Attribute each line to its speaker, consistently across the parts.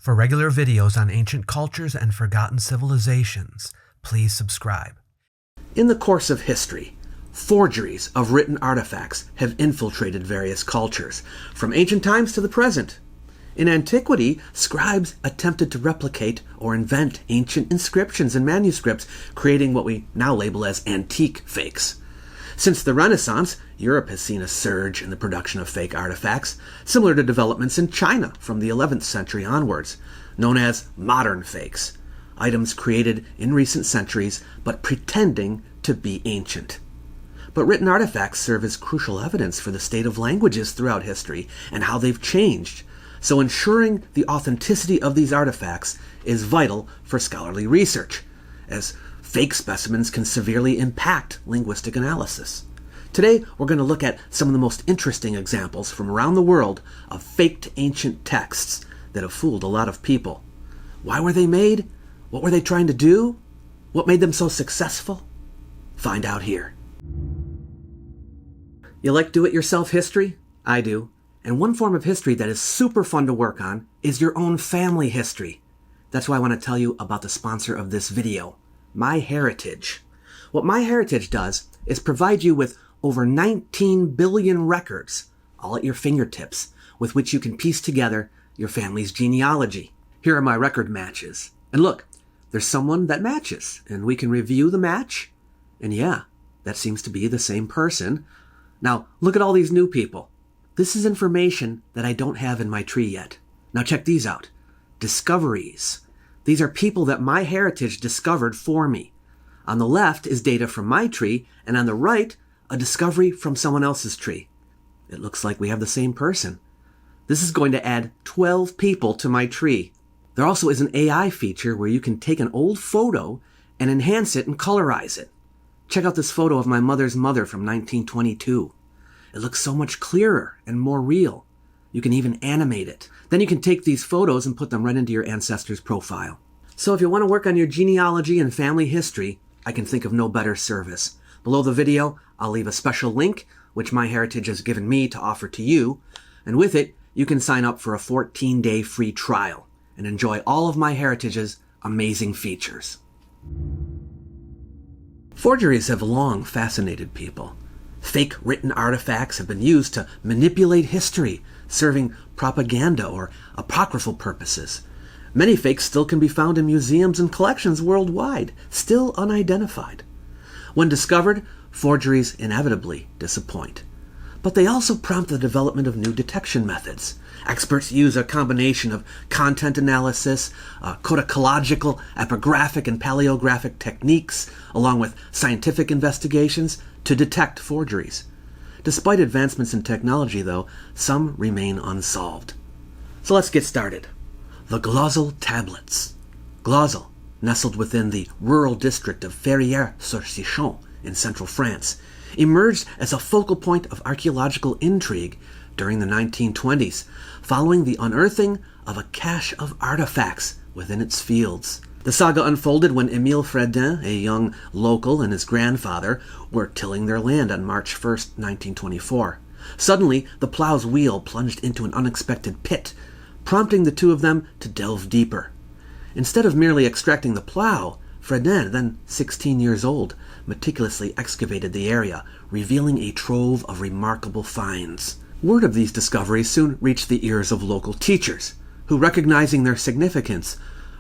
Speaker 1: For regular videos on ancient cultures and forgotten civilizations, please subscribe.
Speaker 2: In the course of history, forgeries of written artifacts have infiltrated various cultures, from ancient times to the present. In antiquity, scribes attempted to replicate or invent ancient inscriptions and manuscripts, creating what we now label as antique fakes. Since the Renaissance, Europe has seen a surge in the production of fake artifacts, similar to developments in China from the 11th century onwards, known as modern fakes, items created in recent centuries but pretending to be ancient. But written artifacts serve as crucial evidence for the state of languages throughout history and how they've changed, so ensuring the authenticity of these artifacts is vital for scholarly research, as fake specimens can severely impact linguistic analysis. Today, we're going to look at some of the most interesting examples from around the world of faked ancient texts that have fooled a lot of people. Why were they made? What were they trying to do? What made them so successful? Find out here. You like do-it-yourself history? I do. And one form of history that is super fun to work on is your own family history. That's why I want to tell you about the sponsor of this video, MyHeritage. What MyHeritage does is provide you with over 19 billion records, all at your fingertips, with which you can piece together your family's genealogy. Here are my record matches. And look, there's someone that matches, and we can review the match. And yeah, that seems to be the same person. Now, look at all these new people. This is information that I don't have in my tree yet. Now check these out. Discoveries. These are people that MyHeritage discovered for me. On the left is data from my tree, and on the right, a discovery from someone else's tree. It looks like we have the same person. This is going to add 12 people to my tree. There also is an AI feature where you can take an old photo and enhance it and colorize it. Check out this photo of my mother's mother from 1922. It looks so much clearer and more real. You can even animate it. Then you can take these photos and put them right into your ancestor's profile. So if you want to work on your genealogy and family history, I can think of no better service. Below the video, I'll leave a special link, which MyHeritage has given me to offer to you. And with it, you can sign up for a 14-day free trial and enjoy all of MyHeritage's amazing features. Forgeries have long fascinated people. Fake written artifacts have been used to manipulate history, serving propaganda or apocryphal purposes. Many fakes still can be found in museums and collections worldwide, still unidentified. When discovered, forgeries inevitably disappoint. But they also prompt the development of new detection methods. Experts use a combination of content analysis, codicological, epigraphic, and paleographic techniques, along with scientific investigations, to detect forgeries. Despite advancements in technology, though, some remain unsolved. So let's get started. The Glatzel tablets. Glatzel, nestled within the rural district of Ferrières-sur-Sichon in central France, emerged as a focal point of archaeological intrigue during the 1920s, following the unearthing of a cache of artifacts within its fields. The saga unfolded when Émile Fredin, a young local, and his grandfather were tilling their land on March 1st, 1924. Suddenly, the plow's wheel plunged into an unexpected pit, prompting the two of them to delve deeper. Instead of merely extracting the plow, Fredin, then 16 years old, meticulously excavated the area, revealing a trove of remarkable finds. Word of these discoveries soon reached the ears of local teachers, who, recognizing their significance,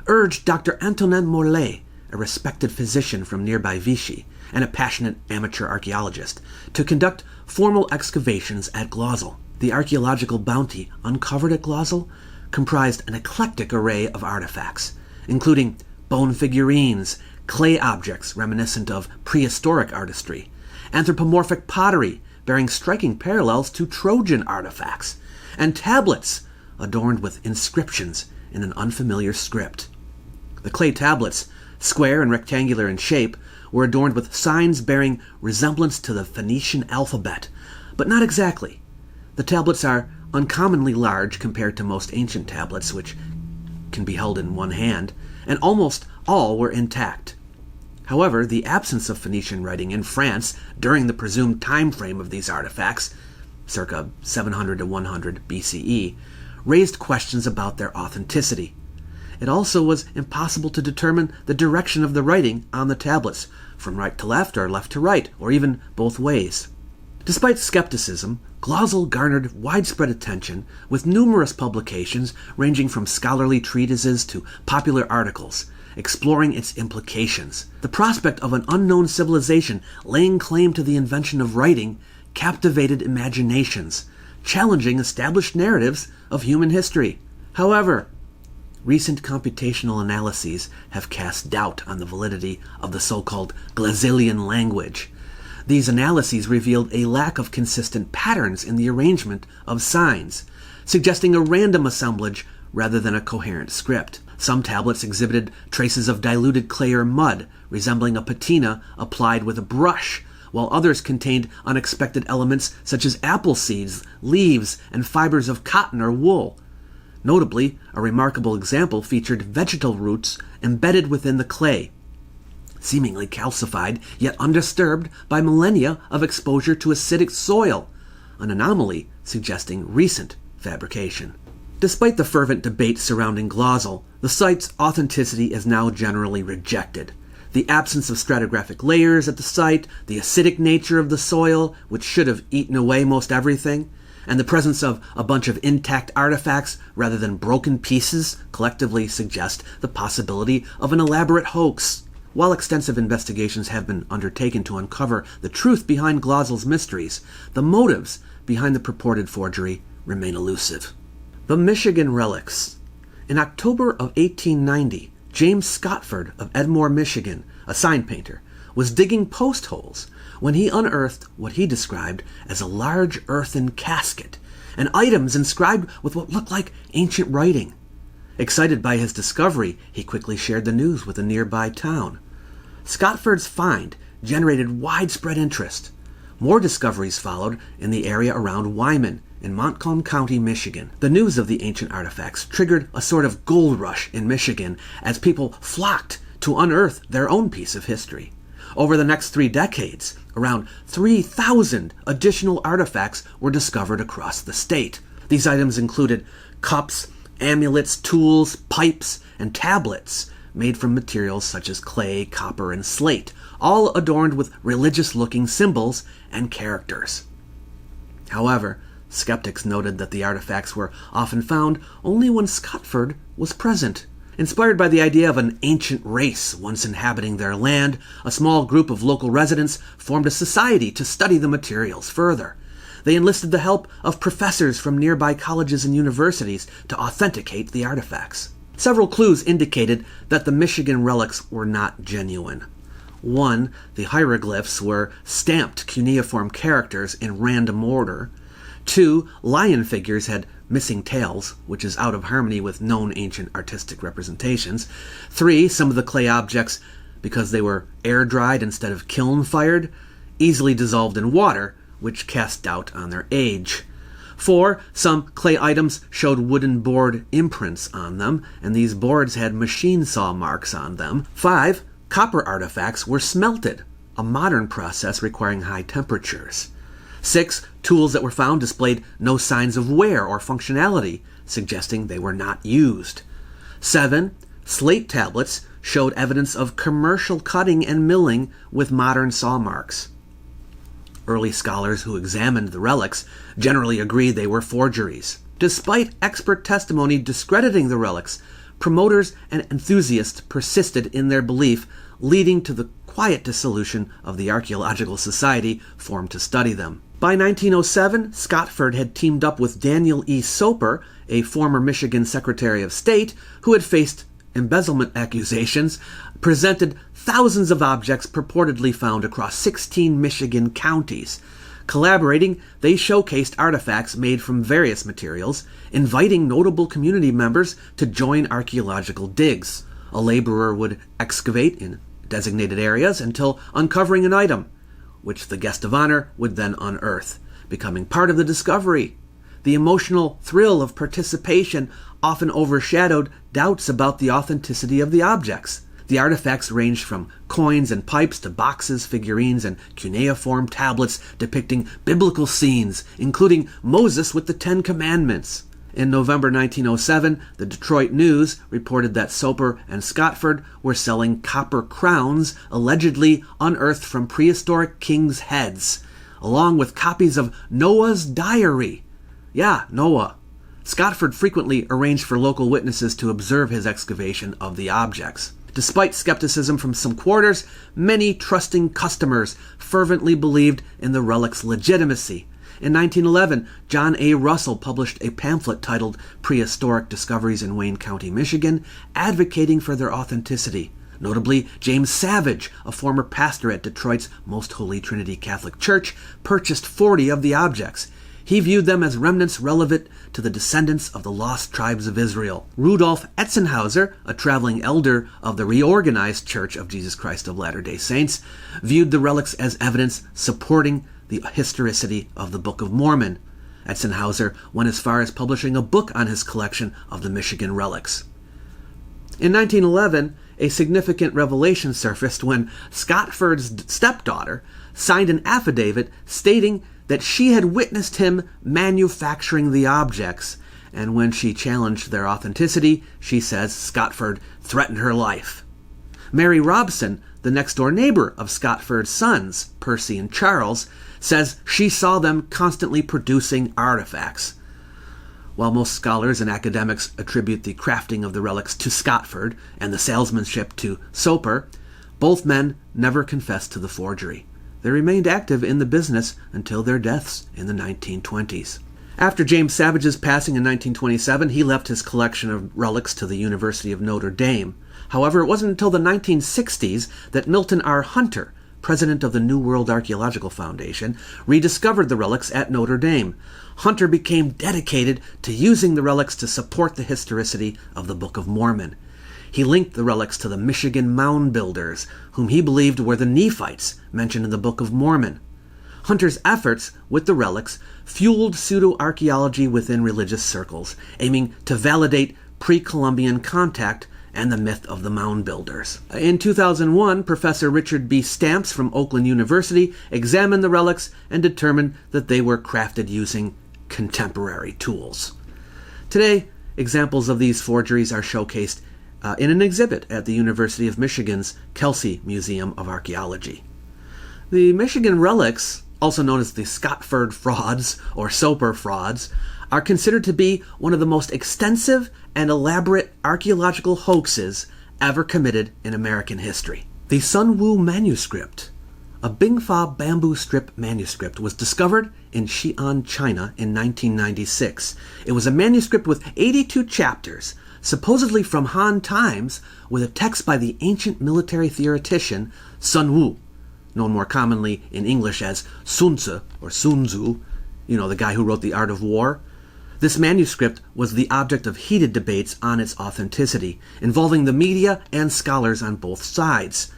Speaker 2: urged Dr. Antonin Morlet, a respected physician from nearby Vichy and a passionate amateur archaeologist, to conduct formal excavations at Glatzel. The archaeological bounty uncovered at Glatzel comprised an eclectic array of artifacts, including bone figurines, clay objects reminiscent of prehistoric artistry, anthropomorphic pottery bearing striking parallels to Trojan artifacts, and tablets adorned with inscriptions in an unfamiliar script. The clay tablets, square and rectangular in shape, were adorned with signs bearing resemblance to the Phoenician alphabet, but not exactly. The tablets are uncommonly large compared to most ancient tablets, which can be held in one hand, and almost all were intact. However, the absence of Phoenician writing in France during the presumed time frame of these artifacts, circa 700 to 100 BCE, raised questions about their authenticity. it also was impossible to determine the direction of the writing on the tablets, from right to left or left to right, or even both ways. Despite skepticism, Glatzel garnered widespread attention with numerous publications ranging from scholarly treatises to popular articles, exploring its implications. The prospect of an unknown civilization laying claim to the invention of writing captivated imaginations, challenging established narratives of human history. However, recent computational analyses have cast doubt on the validity of the so-called Glatzelian language. These analyses revealed a lack of consistent patterns in the arrangement of signs, suggesting a random assemblage rather than a coherent script. Some tablets exhibited traces of diluted clay or mud, resembling a patina applied with a brush, while others contained unexpected elements such as apple seeds, leaves, and fibers of cotton or wool. Notably, a remarkable example featured vegetal roots embedded within the clay, seemingly calcified yet undisturbed by millennia of exposure to acidic soil, an anomaly suggesting recent fabrication. Despite the fervent debate surrounding Glatzel, the site's authenticity is now generally rejected. The absence of stratigraphic layers at the site, the acidic nature of the soil, which should have eaten away most everything, and the presence of a bunch of intact artifacts rather than broken pieces collectively suggest the possibility of an elaborate hoax. While extensive investigations have been undertaken to uncover the truth behind Glatzel's mysteries, the motives behind the purported forgery remain elusive. The Michigan relics. In October of 1890, James Scotford of Edmore, Michigan, a sign painter, was digging post holes when he unearthed what he described as a large earthen casket and items inscribed with what looked like ancient writing. Excited by his discovery, he quickly shared the news with a nearby town. Scotford's find generated widespread interest. More discoveries followed in the area around Wyman in Montcalm County, Michigan. The news of the ancient artifacts triggered a sort of gold rush in Michigan as people flocked to unearth their own piece of history. Over the next 3 decades, around 3,000 additional artifacts were discovered across the state. These items included cups, amulets, tools, pipes, and tablets made from materials such as clay, copper, and slate, all adorned with religious-looking symbols and characters. However, skeptics noted that the artifacts were often found only when Scotford was present. Inspired by the idea of an ancient race once inhabiting their land, a small group of local residents formed a society to study the materials further. They enlisted the help of professors from nearby colleges and universities to authenticate the artifacts. Several clues indicated that the Michigan relics were not genuine. 1. The hieroglyphs were stamped cuneiform characters in random order. 2. Lion figures had missing tails, which is out of harmony with known ancient artistic representations. 3. Some of the clay objects, because they were air-dried instead of kiln-fired, easily dissolved in water, which cast doubt on their age. 4. Some clay items showed wooden board imprints on them, and these boards had machine saw marks on them. 5. Copper artifacts were smelted, a modern process requiring high temperatures. 6. Tools that were found displayed no signs of wear or functionality, suggesting they were not used. 7. Slate tablets showed evidence of commercial cutting and milling with modern saw marks. Early scholars who examined the relics generally agreed they were forgeries. Despite expert testimony discrediting the relics, promoters and enthusiasts persisted in their belief, leading to the quiet dissolution of the Archaeological Society formed to study them. By 1907, Scotford had teamed up with Daniel E. Soper, a former Michigan Secretary of State who had faced embezzlement accusations, presented thousands of objects purportedly found across 16 Michigan counties. Collaborating, they showcased artifacts made from various materials, inviting notable community members to join archaeological digs. A laborer would excavate in designated areas until uncovering an item, which the guest of honor would then unearth, becoming part of the discovery. The emotional thrill of participation often overshadowed doubts about the authenticity of the objects. The artifacts ranged from coins and pipes to boxes, figurines, and cuneiform tablets depicting biblical scenes, including Moses with the 10 Commandments. In November 1907, the Detroit News reported that Soper and Scotford were selling copper crowns allegedly unearthed from prehistoric kings' heads, along with copies of Noah's diary. Yeah, Noah. Scotford frequently arranged for local witnesses to observe his excavation of the objects. Despite skepticism from some quarters, many trusting customers fervently believed in the relics' legitimacy. In 1911, John A. Russell published a pamphlet titled Prehistoric Discoveries in Wayne County, Michigan, advocating for their authenticity. Notably, James Savage, a former pastor at Detroit's Most Holy Trinity Catholic Church, purchased 40 of the objects. He viewed them as remnants relevant to the descendants of the lost tribes of Israel. Rudolf Etzenhauser, a traveling elder of the reorganized Church of Jesus Christ of Latter-day Saints, viewed the relics as evidence supporting the historicity of the Book of Mormon. Etzenhauser went as far as publishing a book on his collection of the Michigan relics. In 1911, a significant revelation surfaced when Scotford's stepdaughter signed an affidavit stating that she had witnessed him manufacturing the objects, and when she challenged their authenticity, she says Scotford threatened her life. Mary Robson, the next-door neighbor of Scotford's sons, Percy and Charles, says she saw them constantly producing artifacts. While most scholars and academics attribute the crafting of the relics to Scotford and the salesmanship to Soper, both men never confessed to the forgery. They remained active in the business until their deaths in the 1920s. After James Savage's passing in 1927, he left his collection of relics to the University of Notre Dame. However, it wasn't until the 1960s that Milton R. Hunter, president of the New World Archaeological Foundation, rediscovered the relics at Notre Dame. Hunter became dedicated to using the relics to support the historicity of the Book of Mormon. He linked the relics to the Michigan mound builders, whom he believed were the Nephites mentioned in the Book of Mormon. Hunter's efforts with the relics fueled pseudo-archaeology within religious circles, aiming to validate pre-Columbian contact and the myth of the mound builders. In 2001, Professor Richard B. Stamps from Oakland University examined the relics and determined that they were crafted using contemporary tools. Today, examples of these forgeries are showcased in an exhibit at the University of Michigan's Kelsey Museum of Archaeology. The Michigan relics, also known as the Scotford frauds or Soper frauds, are considered to be one of the most extensive and elaborate archaeological hoaxes ever committed in American history. The Sun Wu manuscript, a Bingfa bamboo strip manuscript, was discovered in Xi'an, China in 1996. It was a manuscript with 82 chapters, supposedly from Han times, with a text by the ancient military theoretician Sun Wu, known more commonly in English as Sun Tzu or Sun Tzu, the guy who wrote The Art of War. This manuscript was the object of heated debates on its authenticity, involving the media and scholars on both sides.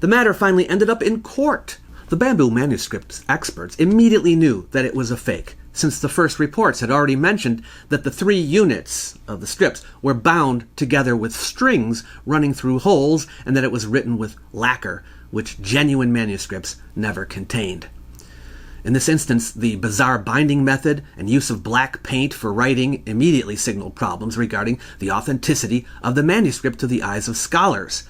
Speaker 2: The matter finally ended up in court. The bamboo manuscript experts immediately knew that it was a fake, since the first reports had already mentioned that the 3 units of the strips were bound together with strings running through holes, and that it was written with lacquer, which genuine manuscripts never contained. In this instance, the bizarre binding method and use of black paint for writing immediately signaled problems regarding the authenticity of the manuscript to the eyes of scholars,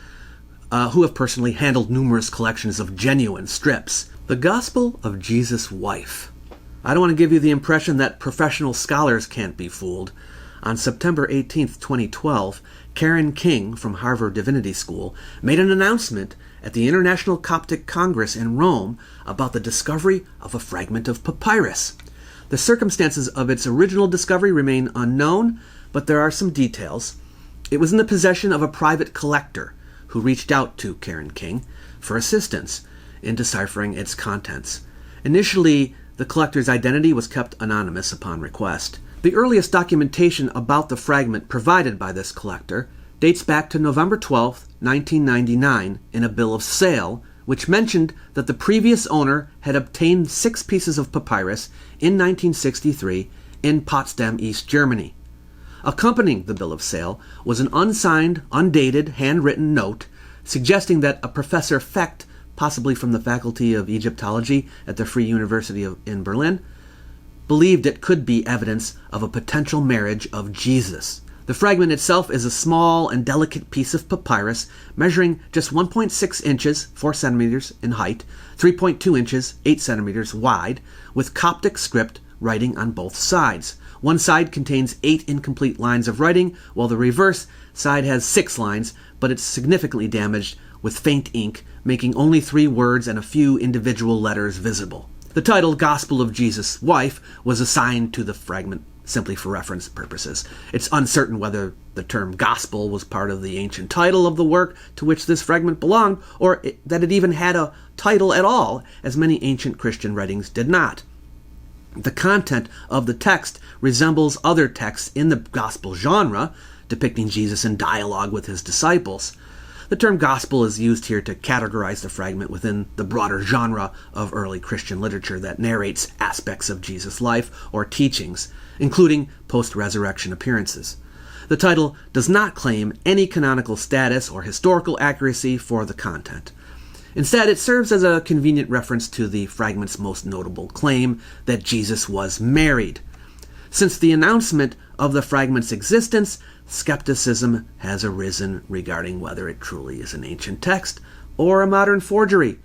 Speaker 2: who have personally handled numerous collections of genuine strips. The Gospel of Jesus' Wife. I don't want to give you the impression that professional scholars can't be fooled. On September 18, 2012, Karen King from Harvard Divinity School made an announcement at the International Coptic Congress in Rome about the discovery of a fragment of papyrus. The circumstances of its original discovery remain unknown, but there are some details. It was in the possession of a private collector who reached out to Karen King for assistance in deciphering its contents. Initially, the collector's identity was kept anonymous upon request. The earliest documentation about the fragment provided by this collector dates back to November 12, 1999, in a bill of sale, which mentioned that the previous owner had obtained 6 pieces of papyrus in 1963 in Potsdam, East Germany. Accompanying the bill of sale was an unsigned, undated, handwritten note suggesting that a Professor FAKED, possibly from the Faculty of Egyptology at the Free University in Berlin, believed it could be evidence of a potential marriage of Jesus. The fragment itself is a small and delicate piece of papyrus measuring just 1.6 inches, 4 centimeters in height, 3.2 inches, 8 centimeters wide, with Coptic script writing on both sides. One side contains 8 incomplete lines of writing, while the reverse side has 6 lines, but it's significantly damaged with faint ink, making only 3 words and a few individual letters visible. The title Gospel of Jesus' Wife was assigned to the fragment simply for reference purposes. It's uncertain whether the term gospel was part of the ancient title of the work to which this fragment belonged, or that it even had a title at all, as many ancient Christian writings did not. The content of the text resembles other texts in the gospel genre, depicting Jesus in dialogue with his disciples. The term gospel is used here to categorize the fragment within the broader genre of early Christian literature that narrates aspects of Jesus' life or teachings, including post-resurrection appearances. The title does not claim any canonical status or historical accuracy for the content. Instead, it serves as a convenient reference to the fragment's most notable claim that Jesus was married. Since the announcement of the fragment's existence, skepticism has arisen regarding whether it truly is an ancient text or a modern forgery,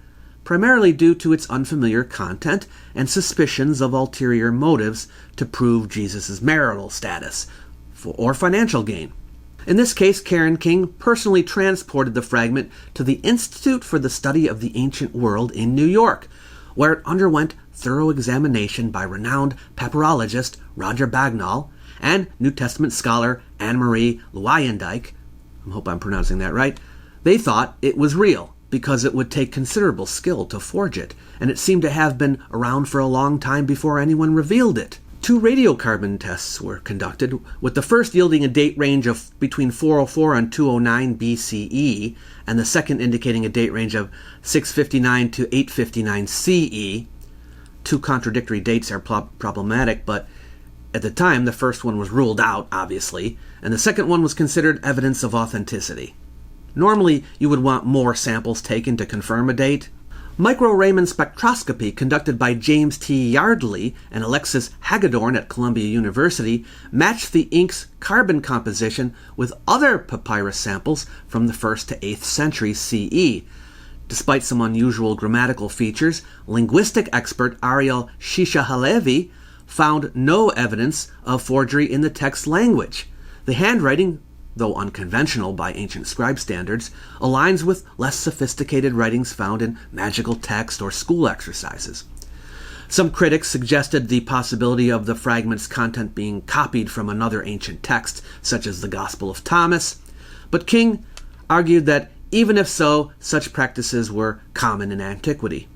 Speaker 2: primarily due to its unfamiliar content and suspicions of ulterior motives to prove Jesus' marital status or financial gain. In this case, Karen King personally transported the fragment to the Institute for the Study of the Ancient World in New York, where it underwent thorough examination by renowned papyrologist Roger Bagnall and New Testament scholar Anne-Marie Luyendijk. I hope I'm pronouncing that right. They thought it was real because it would take considerable skill to forge it, and it seemed to have been around for a long time before anyone revealed it. 2 radiocarbon tests were conducted, with the first yielding a date range of between 404 and 209 BCE, and the second indicating a date range of 659 to 859 CE. 2 contradictory dates are problematic, but at the time the first one was ruled out, obviously, and the second one was considered evidence of authenticity. Normally, you would want more samples taken to confirm a date. Micro-Raman spectroscopy conducted by James T. Yardley and Alexis Hagedorn at Columbia University matched the ink's carbon composition with other papyrus samples from the 1st to 8th century CE. Despite some unusual grammatical features, linguistic expert Ariel Shisha-Halevi found no evidence of forgery in the text language. The handwriting, though unconventional by ancient scribe standards, aligns with less sophisticated writings found in magical text or school exercises. Some critics suggested the possibility of the fragment's content being copied from another ancient text, such as the Gospel of Thomas, but King argued that even if so, such practices were common in antiquity.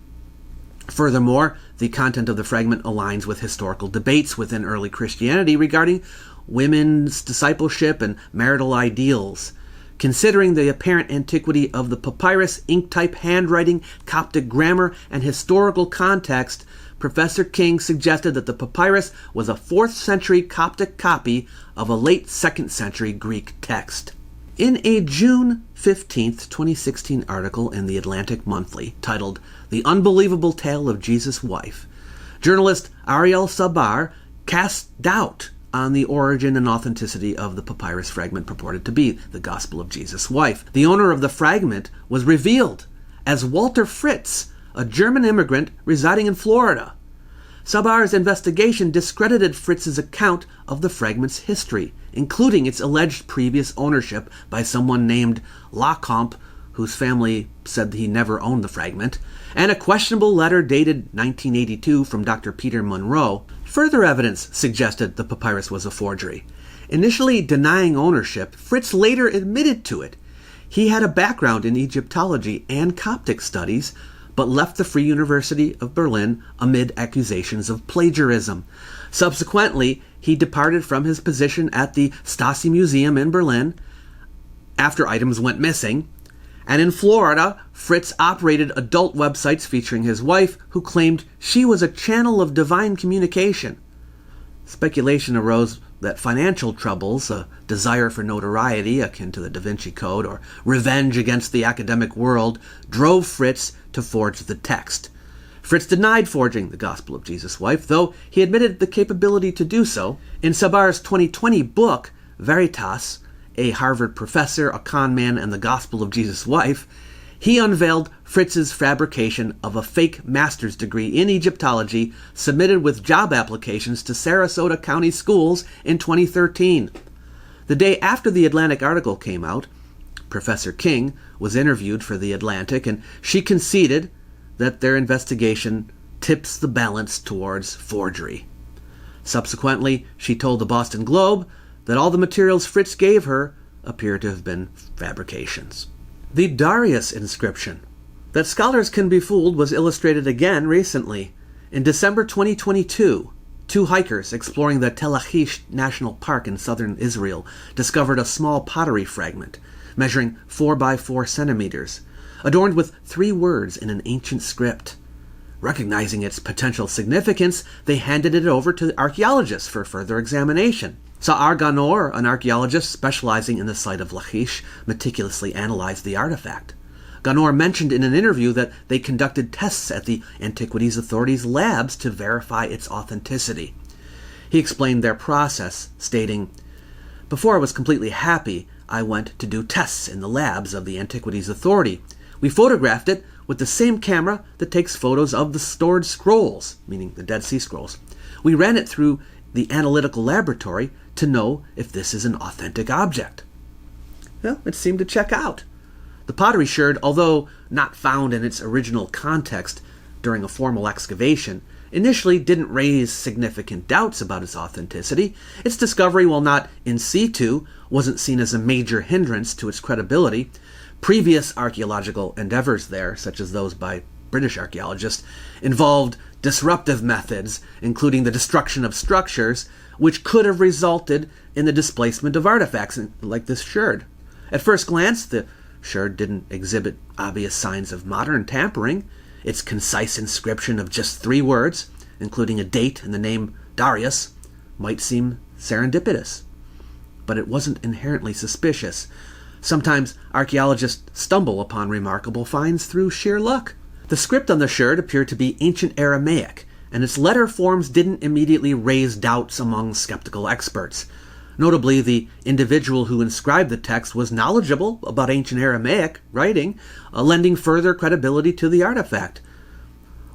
Speaker 2: Furthermore, the content of the fragment aligns with historical debates within early Christianity regarding women's discipleship and marital ideals. Considering the apparent antiquity of the papyrus, ink-type handwriting, Coptic grammar, and historical context, Professor King suggested that the papyrus was a 4th century Coptic copy of a late 2nd century Greek text. In a June 15, 2016 article in the Atlantic Monthly titled "The Unbelievable Tale of Jesus' Wife," journalist Ariel Sabar cast doubt on the origin and authenticity of the papyrus fragment purported to be the Gospel of Jesus' Wife. The owner of the fragment was revealed as Walter Fritz, a German immigrant residing in Florida. Sabar's investigation discredited Fritz's account of the fragment's history, including its alleged previous ownership by someone named Lacombe, whose family said he never owned the fragment, and a questionable letter dated 1982 from Dr. Peter Monroe. Further evidence suggested the papyrus was a forgery. Initially denying ownership, Fritz later admitted to it. He had a background in Egyptology and Coptic studies, but left the Free University of Berlin amid accusations of plagiarism. Subsequently, he departed from his position at the Stasi Museum in Berlin after items went missing. And in Florida, Fritz operated adult websites featuring his wife, who claimed she was a channel of divine communication. Speculation arose that financial troubles, a desire for notoriety akin to the Da Vinci Code, or revenge against the academic world drove Fritz to forge the text. Fritz denied forging the Gospel of Jesus' Wife, though he admitted the capability to do so. In Sabar's 2020 book, Veritas, a Harvard professor, a con man, and the Gospel of Jesus' Wife, he unveiled Fritz's fabrication of a fake master's degree in Egyptology submitted with job applications to Sarasota County schools in 2013. The day after the Atlantic article came out, Professor King was interviewed for The Atlantic, and she conceded that their investigation tips the balance towards forgery. Subsequently, she told the Boston Globe that all the materials Fritz gave her appear to have been fabrications. The Darius inscription. That scholars can be fooled was illustrated again recently. In December 2022, two hikers exploring the Tel Achish National Park in southern Israel discovered a small pottery fragment measuring 4 by 4 centimeters, adorned with 3 words in an ancient script. Recognizing its potential significance, they handed it over to archaeologists for further examination. Sa'ar Ganor, an archaeologist specializing in the site of Lachish, meticulously analyzed the artifact. Ganor mentioned in an interview that they conducted tests at the Antiquities Authority's labs to verify its authenticity. He explained their process, stating, "Before I was completely happy, I went to do tests in the labs of the Antiquities Authority. We photographed it with the same camera that takes photos of the stored scrolls," meaning the Dead Sea Scrolls. "We ran it through the analytical laboratory to know if this is an authentic object." Well, it seemed to check out. The pottery sherd, although not found in its original context during a formal excavation, initially didn't raise significant doubts about its authenticity. Its discovery, while not in situ, wasn't seen as a major hindrance to its credibility. Previous archaeological endeavors there, such as those by British archaeologists, involved disruptive methods, including the destruction of structures, which could have resulted in the displacement of artifacts, like this sherd. At first glance, the sherd didn't exhibit obvious signs of modern tampering. Its concise inscription of just 3 words, including a date and the name Darius, might seem serendipitous. But it wasn't inherently suspicious. Sometimes archaeologists stumble upon remarkable finds through sheer luck. The script on the sherd appeared to be ancient Aramaic, and its letter forms didn't immediately raise doubts among skeptical experts. Notably, the individual who inscribed the text was knowledgeable about ancient Aramaic writing, lending further credibility to the artifact.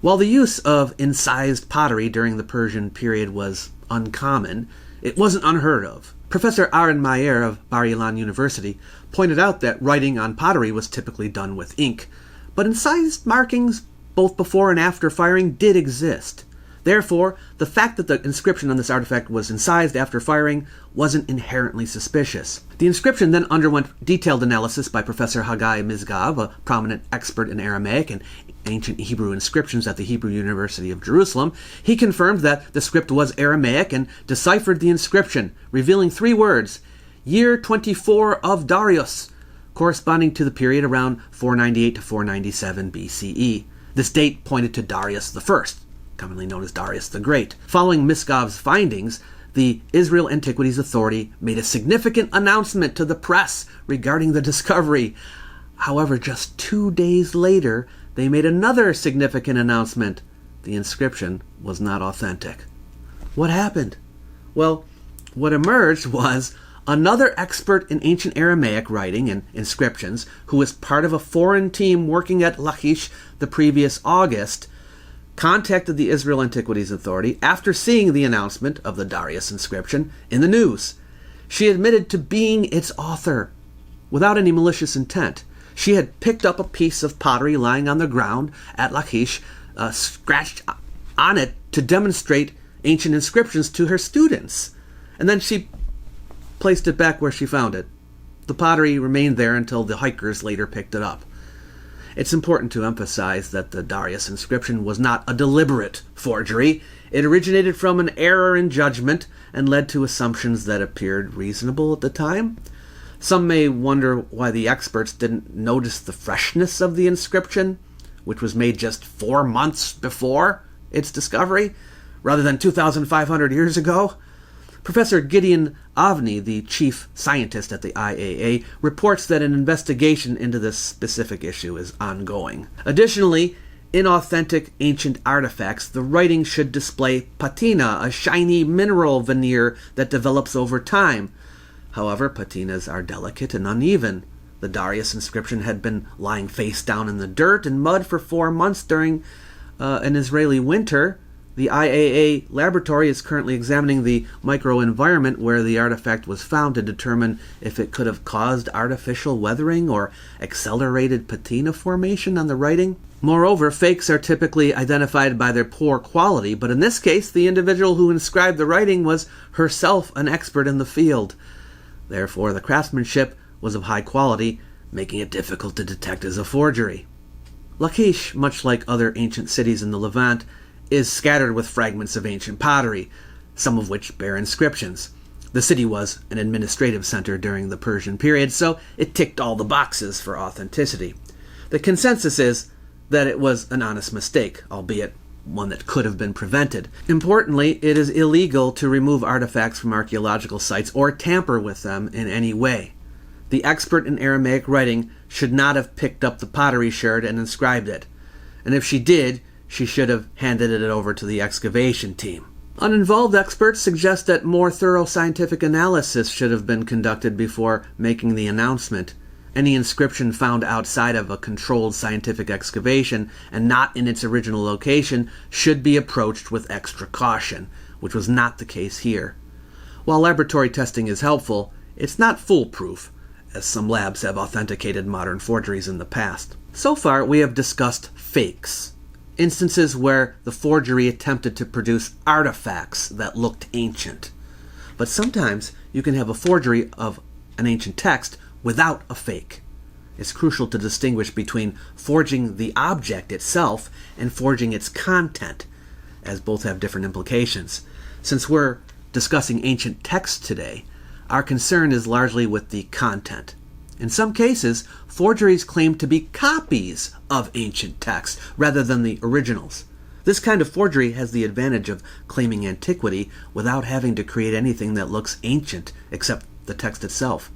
Speaker 2: While the use of incised pottery during the Persian period was uncommon, it wasn't unheard of. Professor Aaron Mayer of Bar Ilan University pointed out that writing on pottery was typically done with ink, but incised markings both before and after firing did exist. Therefore, the fact that the inscription on this artifact was incised after firing wasn't inherently suspicious. The inscription then underwent detailed analysis by Professor Haggai Mizgav, a prominent expert in Aramaic and ancient Hebrew inscriptions at the Hebrew University of Jerusalem. He confirmed that the script was Aramaic and deciphered the inscription, revealing 3 words, "Year 24 of Darius," corresponding to the period around 498 to 497 BCE. This date pointed to Darius I, commonly known as Darius the Great. Following Misgav's findings, the Israel Antiquities Authority made a significant announcement to the press regarding the discovery. However, just 2 days later, they made another significant announcement. The inscription was not authentic. What happened? Well, what emerged was another expert in ancient Aramaic writing and inscriptions, who was part of a foreign team working at Lachish the previous August, contacted the Israel Antiquities Authority after seeing the announcement of the Darius inscription in the news. She admitted to being its author without any malicious intent. She had picked up a piece of pottery lying on the ground at Lachish, scratched on it to demonstrate ancient inscriptions to her students, and then she placed it back where she found it. The pottery remained there until the hikers later picked it up. It's important to emphasize that the Darius inscription was not a deliberate forgery. It originated from an error in judgment and led to assumptions that appeared reasonable at the time. Some may wonder why the experts didn't notice the freshness of the inscription, which was made just 4 months before its discovery, rather than 2,500 years ago. Professor Gideon Avni, the chief scientist at the IAA, reports that an investigation into this specific issue is ongoing. Additionally, In authentic ancient artifacts, the writing should display patina, a shiny mineral veneer that develops over time. However, patinas are delicate and uneven. The Darius inscription had been lying face down in the dirt and mud for 4 months during an Israeli winter. The IAA laboratory is currently examining the microenvironment where the artifact was found to determine if it could have caused artificial weathering or accelerated patina formation on the writing. Moreover, fakes are typically identified by their poor quality, but in this case, the individual who inscribed the writing was herself an expert in the field. Therefore, the craftsmanship was of high quality, making it difficult to detect as a forgery. Lachish, much like other ancient cities in the Levant, is scattered with fragments of ancient pottery, some of which bear inscriptions. The city was an administrative center during the Persian period, so it ticked all the boxes for authenticity. The consensus is that it was an honest mistake, albeit one that could have been prevented. Importantly, it is illegal to remove artifacts from archaeological sites or tamper with them in any way. The expert in Aramaic writing should not have picked up the pottery sherd and inscribed it, and if she did, she should have handed it over to the excavation team. Uninvolved experts suggest that more thorough scientific analysis should have been conducted before making the announcement. Any inscription found outside of a controlled scientific excavation and not in its original location should be approached with extra caution, which was not the case here. While laboratory testing is helpful, it's not foolproof, as some labs have authenticated modern forgeries in the past. So far, we have discussed fakes, instances where the forgery attempted to produce artifacts that looked ancient. But sometimes you can have a forgery of an ancient text without a fake. It's crucial to distinguish between forging the object itself and forging its content, as both have different implications. Since we're discussing ancient texts today, our concern is largely with the content. In some cases, forgeries claim to be copies of ancient texts rather than the originals. This kind of forgery has the advantage of claiming antiquity without having to create anything that looks ancient except the text itself.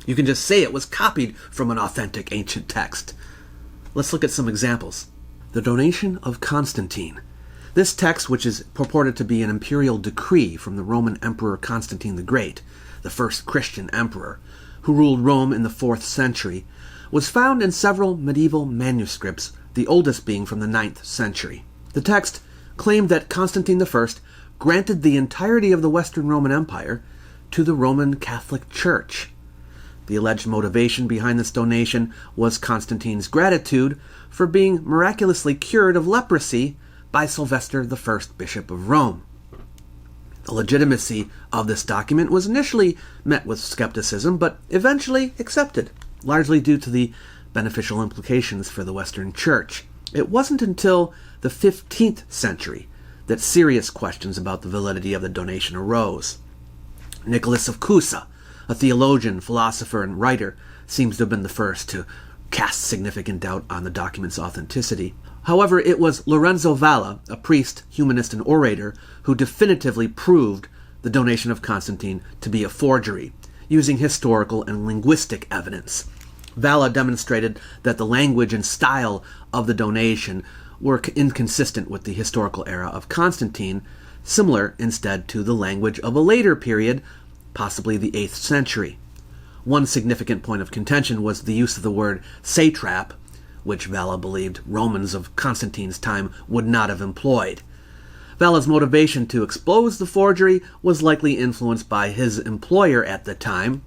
Speaker 2: You can just say it was copied from an authentic ancient text. Let's look at some examples. The Donation of Constantine. This text, which is purported to be an imperial decree from the Roman Emperor Constantine the Great, the first Christian emperor, who ruled Rome in the 4th century, was found in several medieval manuscripts, the oldest being from the 9th century. The text claimed that Constantine I granted the entirety of the Western Roman Empire to the Roman Catholic Church. The alleged motivation behind this donation was Constantine's gratitude for being miraculously cured of leprosy by Sylvester I, Bishop of Rome. The legitimacy of this document was initially met with skepticism, but eventually accepted, largely due to the beneficial implications for the Western Church. It wasn't until the 15th century that serious questions about the validity of the donation arose. Nicholas of Cusa, a theologian, philosopher, and writer, seems to have been the first to cast significant doubt on the document's authenticity. However, it was Lorenzo Valla, a priest, humanist, and orator, who definitively proved the donation of Constantine to be a forgery, using historical and linguistic evidence. Valla demonstrated that the language and style of the donation were inconsistent with the historical era of Constantine, similar instead to the language of a later period, possibly the 8th century. One significant point of contention was the use of the word satrap, which Valla believed Romans of Constantine's time would not have employed. Valla's motivation to expose the forgery was likely influenced by his employer at the time,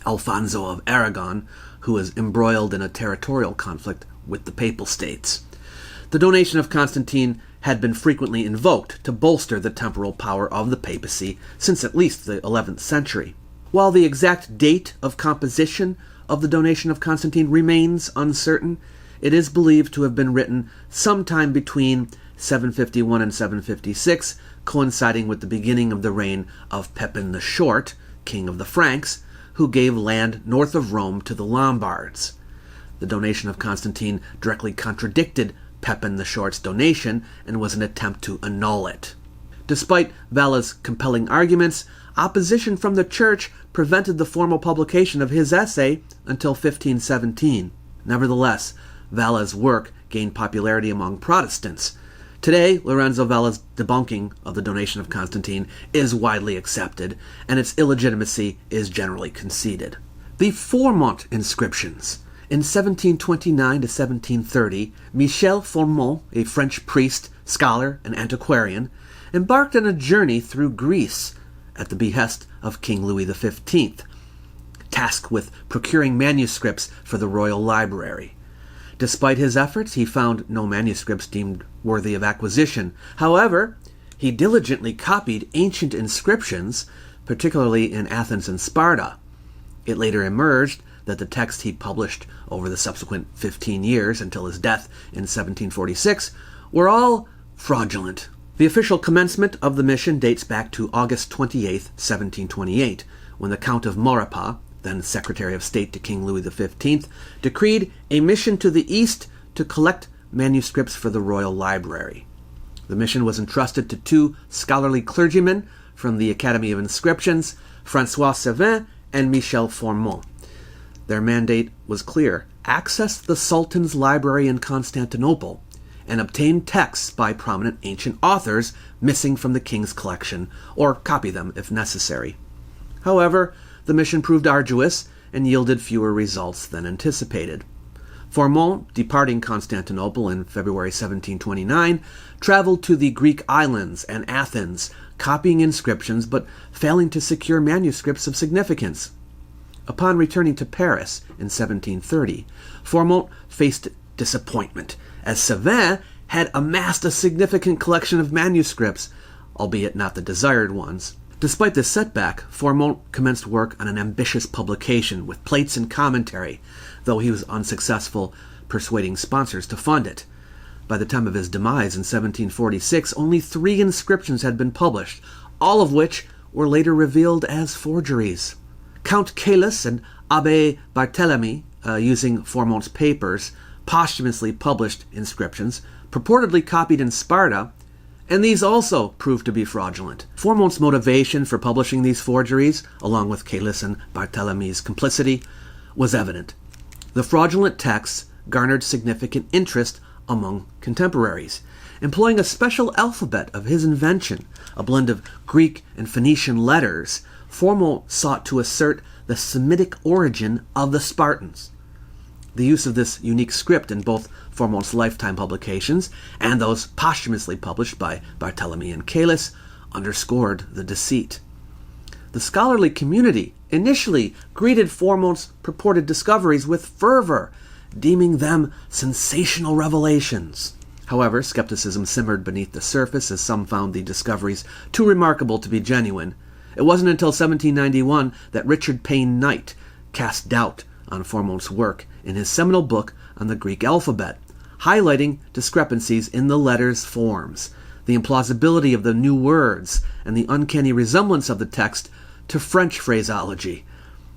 Speaker 2: Alfonso of Aragon, who was embroiled in a territorial conflict with the Papal States. The donation of Constantine had been frequently invoked to bolster the temporal power of the papacy since at least the 11th century. While the exact date of composition of the donation of Constantine remains uncertain, it is believed to have been written sometime between 751 and 756, coinciding with the beginning of the reign of Pepin the Short, king of the Franks, who gave land north of Rome to the Lombards. The donation of Constantine directly contradicted Pepin the Short's donation and was an attempt to annul it. Despite Valla's compelling arguments, opposition from the church prevented the formal publication of his essay until 1517. Nevertheless, Valla's work gained popularity among Protestants. Today, Lorenzo Vella's debunking of the donation of Constantine is widely accepted, and its illegitimacy is generally conceded. The Fourmont inscriptions. In 1729 to 1730, Michel Fourmont, a French priest, scholar, and antiquarian, embarked on a journey through Greece at the behest of King Louis XV, tasked with procuring manuscripts for the royal library. Despite his efforts, he found no manuscripts deemed worthy of acquisition. However, he diligently copied ancient inscriptions, particularly in Athens and Sparta. It later emerged that the text he published over the subsequent 15 years until his death in 1746 were all fraudulent. The official commencement of the mission dates back to August 28, 1728, when the Count of Maurepas, then Secretary of State to King Louis XV, decreed a mission to the east to collect manuscripts for the royal library. The mission was entrusted to two scholarly clergymen from the Academy of Inscriptions, François Sévin and Michel Fourmont. Their mandate was clear: access the Sultan's library in Constantinople and obtain texts by prominent ancient authors missing from the king's collection, or copy them if necessary. However, the mission proved arduous and yielded fewer results than anticipated. Fourmont, departing Constantinople in February 1729, traveled to the Greek islands and Athens, copying inscriptions but failing to secure manuscripts of significance. Upon returning to Paris in 1730, Fourmont faced disappointment, as Sévin had amassed a significant collection of manuscripts, albeit not the desired ones. Despite this setback, Fourmont commenced work on an ambitious publication with plates and commentary, though he was unsuccessful persuading sponsors to fund it. By the time of his demise in 1746, only 3 inscriptions had been published, all of which were later revealed as forgeries. Count Caylus and Abbé Barthélemy, using Fourmont's papers, posthumously published inscriptions, purportedly copied in Sparta, and these also proved to be fraudulent. Fourmont's motivation for publishing these forgeries, along with Caylus and Barthélemy's complicity, was evident. The fraudulent texts garnered significant interest among contemporaries. Employing a special alphabet of his invention, a blend of Greek and Phoenician letters, Fourmont sought to assert the Semitic origin of the Spartans. The use of this unique script in both Fourmont's lifetime publications and those posthumously published by Barthélemy and Caylus underscored the deceit. The scholarly community initially greeted Fourmont's purported discoveries with fervor, deeming them sensational revelations. However, skepticism simmered beneath the surface as some found the discoveries too remarkable to be genuine. It wasn't until 1791 that Richard Payne Knight cast doubt on Fourmont's work in his seminal book on the Greek alphabet, highlighting discrepancies in the letters' forms, the implausibility of the new words, and the uncanny resemblance of the text to French phraseology.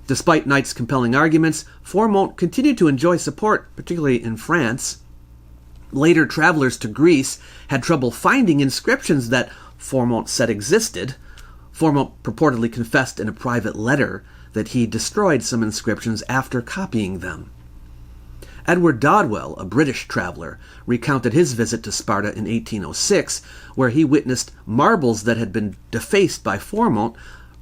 Speaker 2: Despite Knight's compelling arguments, Fourmont continued to enjoy support, particularly in France. Later travelers to Greece had trouble finding inscriptions that Fourmont said existed. Fourmont purportedly confessed in a private letter that he destroyed some inscriptions after copying them. Edward Dodwell, a British traveler, recounted his visit to Sparta in 1806, where he witnessed marbles that had been defaced by Fourmont,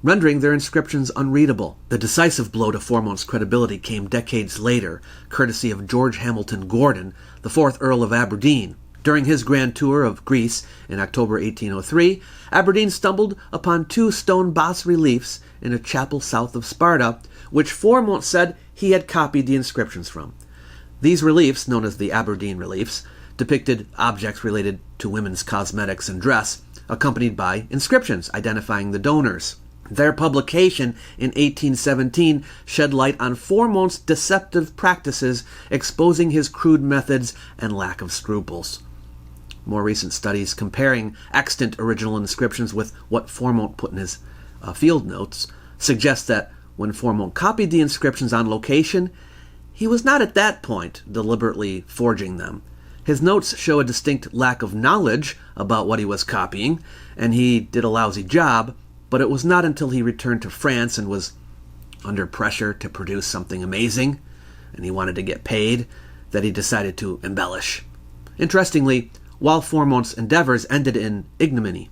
Speaker 2: rendering their inscriptions unreadable. The decisive blow to Fourmont's credibility came decades later, courtesy of George Hamilton Gordon, the 4th Earl of Aberdeen. During his grand tour of Greece in October 1803, Aberdeen stumbled upon 2 stone bas-reliefs in a chapel south of Sparta, which Fourmont said he had copied the inscriptions from. These reliefs, known as the Aberdeen reliefs, depicted objects related to women's cosmetics and dress, accompanied by inscriptions identifying the donors. Their publication in 1817 shed light on Fourmont's deceptive practices, exposing his crude methods and lack of scruples. More recent studies comparing extant original inscriptions with what Fourmont put in his field notes suggest that when Fourmont copied the inscriptions on location, he was not at that point deliberately forging them. His notes show a distinct lack of knowledge about what he was copying, and he did a lousy job, but it was not until he returned to France and was under pressure to produce something amazing, and he wanted to get paid, that he decided to embellish. Interestingly, while Fourmont's endeavors ended in ignominy,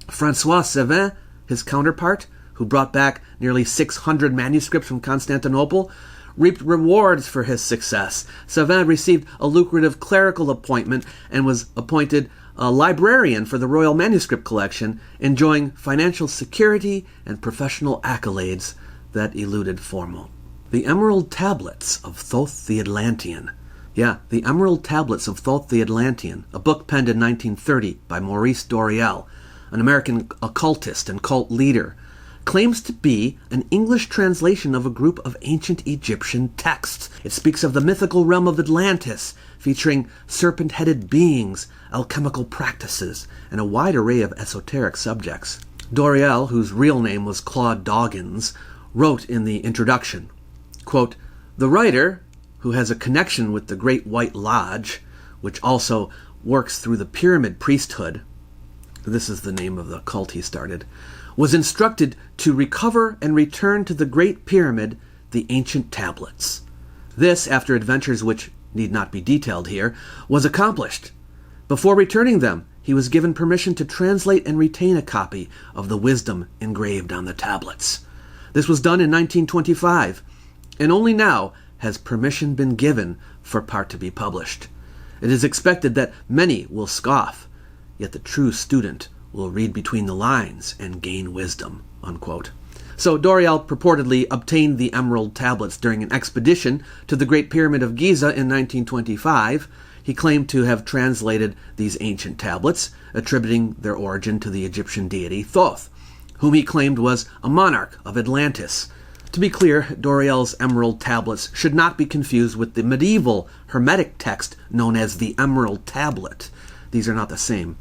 Speaker 2: François Sévin, his counterpart, who brought back nearly 600 manuscripts from Constantinople, reaped rewards for his success. Sévin received a lucrative clerical appointment and was appointed a librarian for the Royal Manuscript Collection, enjoying financial security and professional accolades that eluded Fourmont. The Emerald Tablets of Thoth the Atlantean. Yeah, the Emerald Tablets of Thoth the Atlantean, a book penned in 1930 by Maurice Doreal, an American occultist and cult leader, claims to be an English translation of a group of ancient Egyptian texts. It speaks of the mythical realm of Atlantis, featuring serpent-headed beings, alchemical practices, and a wide array of esoteric subjects. Doreal, whose real name was Claude Doggins, wrote in the introduction, quote, "The writer, who has a connection with the Great White Lodge, which also works through the pyramid priesthood," this is the name of the cult he started, "was instructed to recover and return to the Great Pyramid the ancient tablets. This, after adventures which need not be detailed here, was accomplished. Before returning them, he was given permission to translate and retain a copy of the wisdom engraved on the tablets. This was done in 1925, and only now has permission been given for part to be published. It is expected that many will scoff, yet the true student will read between the lines and gain wisdom," unquote. So Doreal purportedly obtained the Emerald Tablets during an expedition to the Great Pyramid of Giza in 1925. He claimed to have translated these ancient tablets, attributing their origin to the Egyptian deity Thoth, whom he claimed was a monarch of Atlantis. To be clear, Doreal's Emerald Tablets should not be confused with the medieval Hermetic text known as the Emerald Tablet. These are not the same.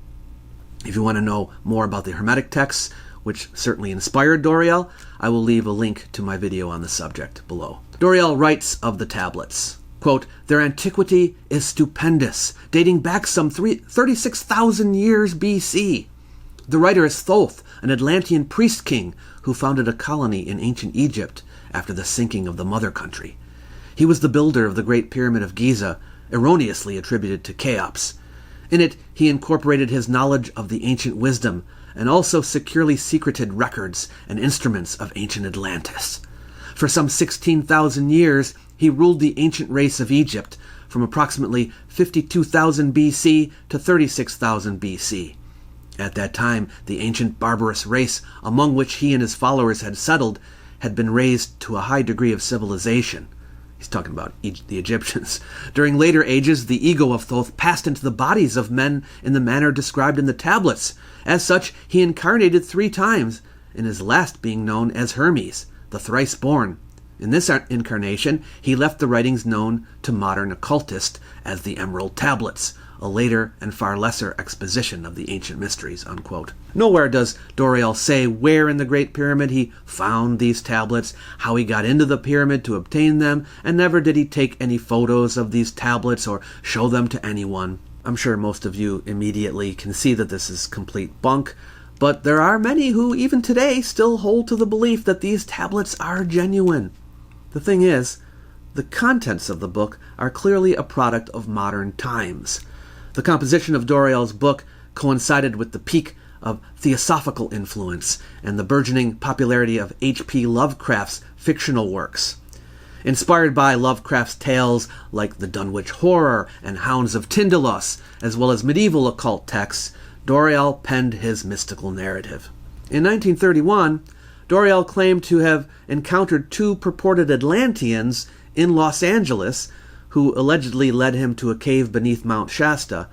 Speaker 2: If you want to know more about the Hermetic texts, which certainly inspired Doreal, I will leave a link to my video on the subject below. Doreal writes of the tablets, quote, "Their antiquity is stupendous, dating back some 36,000 years BC. The writer is Thoth, an Atlantean priest-king who founded a colony in ancient Egypt after the sinking of the mother country. He was the builder of the Great Pyramid of Giza, erroneously attributed to Cheops. In it, he incorporated his knowledge of the ancient wisdom and also securely secreted records and instruments of ancient Atlantis. For some 16,000 years, he ruled the ancient race of Egypt from approximately 52,000 BC to 36,000 BC. At that time, the ancient barbarous race among which he and his followers had settled had been raised to a high degree of civilization." He's talking about the Egyptians. "During later ages, the ego of Thoth passed into the bodies of men in the manner described in the tablets. As such, he incarnated 3 times, in his last being known as Hermes, the thrice-born. In this incarnation, he left the writings known to modern occultists as the Emerald Tablets, a later and far lesser exposition of the ancient mysteries," unquote. Nowhere does Doreal say where in the Great Pyramid he found these tablets, how he got into the pyramid to obtain them, and never did he take any photos of these tablets or show them to anyone. I'm sure most of you immediately can see that this is complete bunk, but there are many who even today still hold to the belief that these tablets are genuine. The thing is, the contents of the book are clearly a product of modern times. The composition of Doreal's book coincided with the peak of theosophical influence and the burgeoning popularity of H.P. Lovecraft's fictional works. Inspired by Lovecraft's tales like the Dunwich Horror and Hounds of Tyndalos, as well as medieval occult texts, Doreal penned his mystical narrative. In 1931, Doreal claimed to have encountered 2 purported Atlanteans in Los Angeles who allegedly led him to a cave beneath Mount Shasta.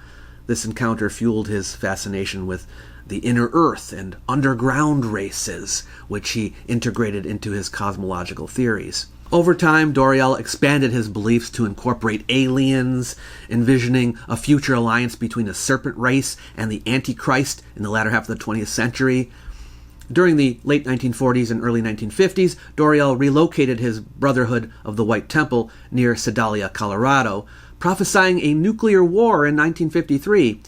Speaker 2: This encounter fueled his fascination with the inner earth and underground races, which he integrated into his cosmological theories. Over time, Doreal expanded his beliefs to incorporate aliens, envisioning a future alliance between a serpent race and the Antichrist in the latter half of the 20th century. During the late 1940s and early 1950s, Doreal relocated his Brotherhood of the White Temple near Sedalia, Colorado, prophesying a nuclear war in 1953.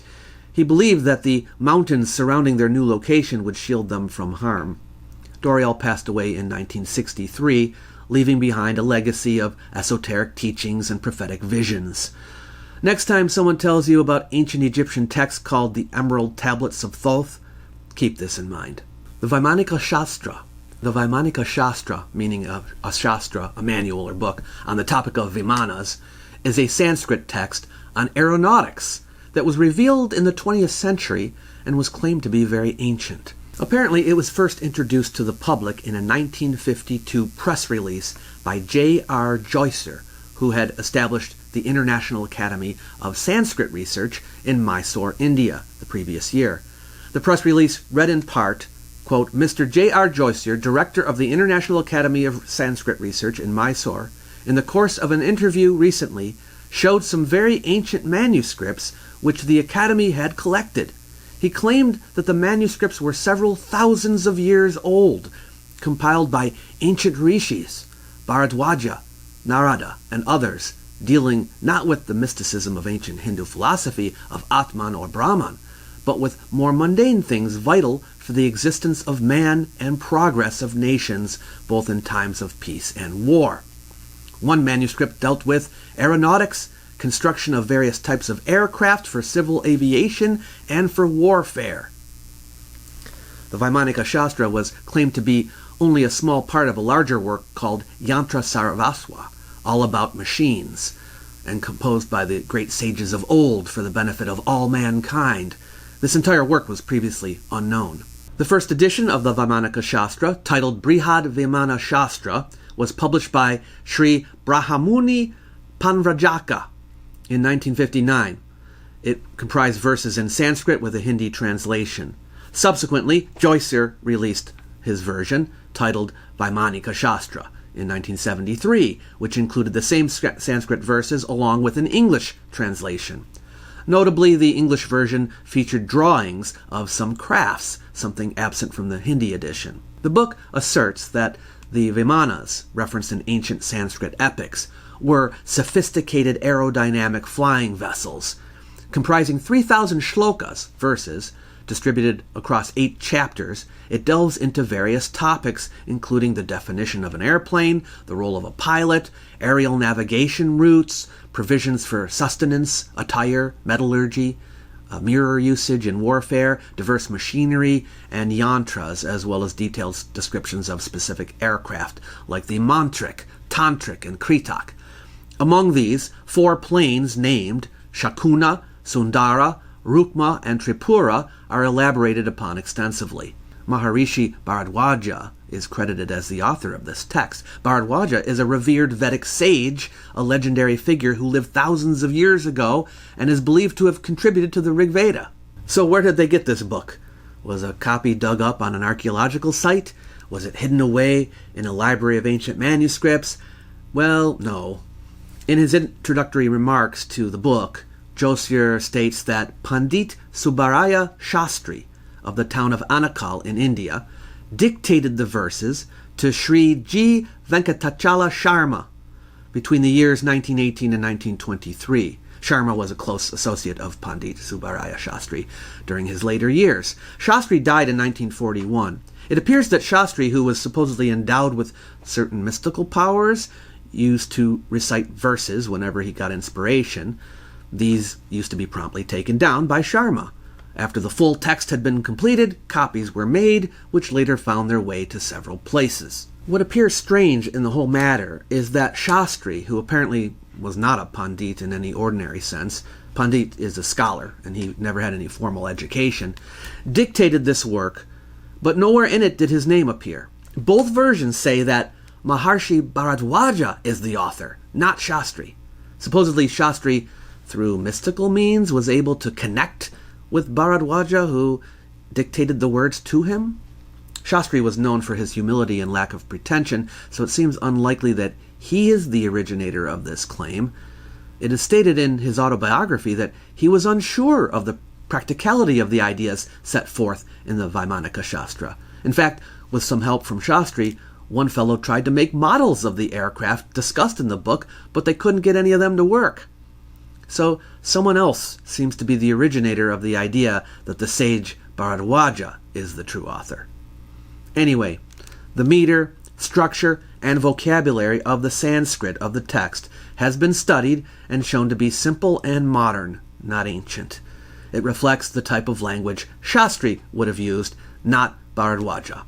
Speaker 2: He believed that the mountains surrounding their new location would shield them from harm. Doreal passed away in 1963, leaving behind a legacy of esoteric teachings and prophetic visions. Next time someone tells you about ancient Egyptian texts called the Emerald Tablets of Thoth, keep this in mind. The Vimanika Shastra, meaning a shastra, a manual or book, on the topic of Vimanas, is a Sanskrit text on aeronautics that was revealed in the 20th century and was claimed to be very ancient. Apparently, it was first introduced to the public in a 1952 press release by J.R. Joycer, who had established the International Academy of Sanskrit Research in Mysore, India, the previous year. The press release read in part, quote, Mr. J.R. Joycer, director of the International Academy of Sanskrit Research in Mysore, in the course of an interview recently, showed some very ancient manuscripts which the Academy had collected. He claimed that the manuscripts were several thousands of years old, compiled by ancient rishis, Bharadwaja, Narada, and others, dealing not with the mysticism of ancient Hindu philosophy of Atman or Brahman, but with more mundane things vital for the existence of man and progress of nations, both in times of peace and war. One manuscript dealt with aeronautics, construction of various types of aircraft for civil aviation and for warfare. The Vimanika Shastra was claimed to be only a small part of a larger work called Yantra Sarvasva, all about machines, and composed by the great sages of old for the benefit of all mankind. This entire work was previously unknown. The first edition of the Vimanika Shastra, titled Brihad Vimana Shastra, was published by Sri Brahmuni Panvrajaka in 1959. It comprised verses in Sanskrit with a Hindi translation. Subsequently, Joycer released his version, titled Vimanika Shastra, in 1973, which included the same Sanskrit verses along with an English translation. Notably, the English version featured drawings of some crafts, something absent from the Hindi edition. The book asserts that the Vimanas, referenced in ancient Sanskrit epics, were sophisticated aerodynamic flying vessels. Comprising 3,000 shlokas, verses, distributed across 8 chapters, it delves into various topics, including the definition of an airplane, the role of a pilot, aerial navigation routes, provisions for sustenance, attire, metallurgy, mirror usage in warfare, diverse machinery, and yantras, as well as detailed descriptions of specific aircraft, like the Mantrik, Tantrik, and Kritak. Among these, 4 planes named Shakuna, Sundara, Rukma, and Tripura are elaborated upon extensively. Maharishi Bharadwaja is credited as the author of this text. Bharadwaja is a revered Vedic sage, a legendary figure who lived thousands of years ago and is believed to have contributed to the Rig Veda. So where did they get this book? Was a copy dug up on an archaeological site? Was it hidden away in a library of ancient manuscripts? Well, no. In his introductory remarks to the book, Joycer states that Pandit Subbaraya Shastri of the town of Anakal in India dictated the verses to Sri G. Venkatachala Sharma between the years 1918 and 1923. Sharma was a close associate of Pandit Subbaraya Shastri during his later years. Shastri died in 1941. It appears that Shastri, who was supposedly endowed with certain mystical powers, used to recite verses whenever he got inspiration. These used to be promptly taken down by Sharma. After the full text had been completed, copies were made, which later found their way to several places. What appears strange in the whole matter is that Shastri, who apparently was not a Pandit in any ordinary sense, Pandit is a scholar, and he never had any formal education, dictated this work, but nowhere in it did his name appear. Both versions say that Maharshi Bharadwaja is the author, not Shastri. Supposedly Shastri, through mystical means, was able to connect with Bharadwaja, who dictated the words to him. Shastri was known for his humility and lack of pretension, so it seems unlikely that he is the originator of this claim. It is stated in his autobiography that he was unsure of the practicality of the ideas set forth in the Vimanika Shastra. In fact, with some help from Shastri, one fellow tried to make models of the aircraft discussed in the book, but they couldn't get any of them to work. So someone else seems to be the originator of the idea that the sage Bharadwaja is the true author. Anyway, the meter, structure, and vocabulary of the Sanskrit of the text has been studied and shown to be simple and modern, not ancient. It reflects the type of language Shastri would have used, not Bharadwaja.